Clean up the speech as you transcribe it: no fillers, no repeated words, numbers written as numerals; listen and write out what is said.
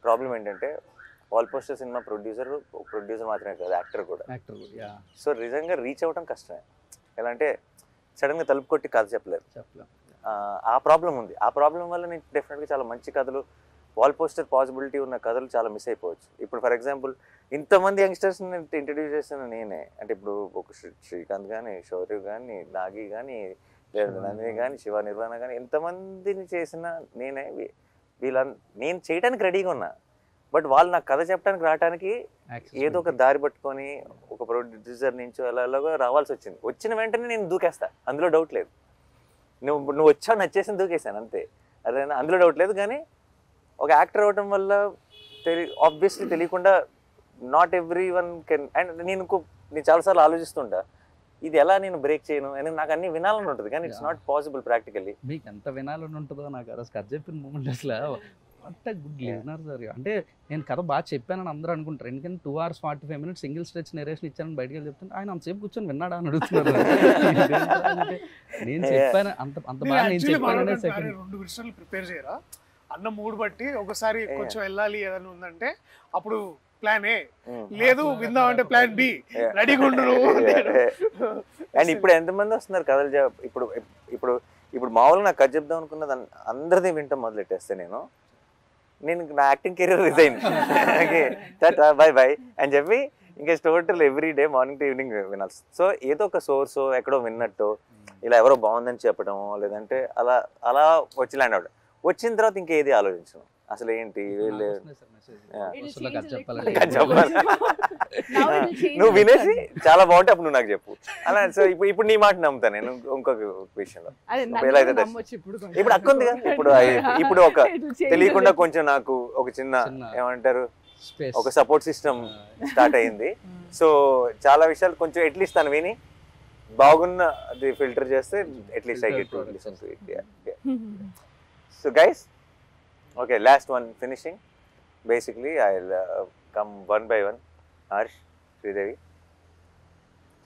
Problem ఏంటంటే all poster cinema producer మాత్రమే కాదు, యాక్టర్ కూడా. సో నిజంగా రీచ్ అవ్వడం కష్టమే. ఎలా అంటే సడన్గా తలుపు కొట్టి కథ చెప్పలేరు. ఆ ప్రాబ్లం ఉంది. ఆ ప్రాబ్లం వల్ల నేను డెఫినెట్గా చాలా మంచి కథలు, వాల్ పోస్టర్ పాసిబిలిటీ ఉన్న కథలు చాలా మిస్ అయిపోవచ్చు. ఇప్పుడు ఫర్ ఎగ్జాంపుల్ ఇంతమంది యంగ్స్టర్స్ని ఇంట్రడ్యూస్ చేసిన నేనే. అంటే ఇప్పుడు ఒక శ్రీకాంత్ కానీ, శౌర్య కానీ, నాగి కానీ, లేదా నందిని కానీ, శివ నిర్వాణ కానీ, ఎంతమందిని చేసిన నేనే. నేను చేయడానికి రెడీగా ఉన్నా, బట్ వాళ్ళు నాకు కథ చెప్పడానికి రావడానికి ఏదో ఒక దారి పట్టుకొని ఒక ప్రొడ్యూసర్ నుంచి అలాగా రావాల్సి వచ్చింది. వచ్చిన వెంటనే నేను దూకేస్తా, అందులో డౌట్ లేదు. నువ్వు వచ్చావు, నచ్చేసి దూకేసాను అంతే. అదే అందులో డౌట్ లేదు. కానీ ఒక యాక్టర్ అవ్వటం వల్ల ఆబ్వియస్లీ తెలియకుండా not every one can. And నేను చాలాసార్లు ఆలోచిస్తుంటా, ఇది ఎలా నేను బ్రేక్ చేయను, ఎందుకంటే నాకు అన్ని వినాలని ఉంటుంది, కానీ ఇట్స్ నాట్ పాసిబుల్ ప్రాక్టికల్లీ. మీకు ఎంత వినాలని ఉంటుందో నాకు అసలు కథ చెప్పిన మూమెంట్ అసలు what a good listener sir. అంటే నేను కథ బాగా చెప్పానని అందరూ అనుకుంటారు, ఎందుకంటే 2 hours 45 minutes single stretch narration ఇచ్చానని బయటకు వెళ్ళి చెప్తాను, ఆయన అంతసేపు కూర్చొని విన్నాడా అని అడుగుతున్నారు. నేను చెప్పాను అంత బాగా నేను చెప్పాను. సెకండ్ 2 విషయాలు ప్రిపేర్ చేయరా అన్న మూడ్ బట్టి, ఒకసారి కొంచెం వెళ్ళాలి ఏదైనా ఉందంటే అప్పుడు ప్లాన్ ఏ, లేదు విందాం అంటే ప్లాన్ బి, రెడీగా ఉండు. అండ్ ఇప్పుడు ఎంతమంది వస్తున్నారు కథలు ఇప్పుడు ఇప్పుడు ఇప్పుడు మామూలుగా నాకు కథ చెప్దాం అనుకున్నది అందరిది వింటాం మొదలెట్టేస్తే నేను నా acting career resign, bye bye అని చెప్పి ఇంకా total every day morning to evening వినాల్సి. సో ఏదో ఒక సోర్స్ ఎక్కడో విన్నట్టు ఇలా ఎవరో బాగుందని చెప్పడం, లేదంటే అలా అలా వచ్చి ల్యాండ్ అవడం. వచ్చిన తర్వాత ఇంకేది ఆలోచించను అసలు. ఏంటి నువ్వు వినేసి చాలా బాగుంటే అప్పుడు నువ్వు నాకు చెప్పు అలా. సో ఇప్పుడు నీ మాట నమ్ముతాను నేను. ఇంకొక విషయంలో ఎలా అయితే ఇప్పుడు అక్క ఉంది కదా, ఇప్పుడు ఒక తెలియకుండా కొంచెం నాకు ఒక చిన్న ఏమంటారు ఒక సపోర్ట్ సిస్టమ్ స్టార్ట్ అయింది. సో చాలా విషయాలు కొంచెం అట్లీస్ట్ తను విని బాగున్న అది ఫిల్టర్ చేస్తే at least I get to listen to it. So guys, okay, last one finishing. Basically I'll come one by one. Harsh, Sridevi.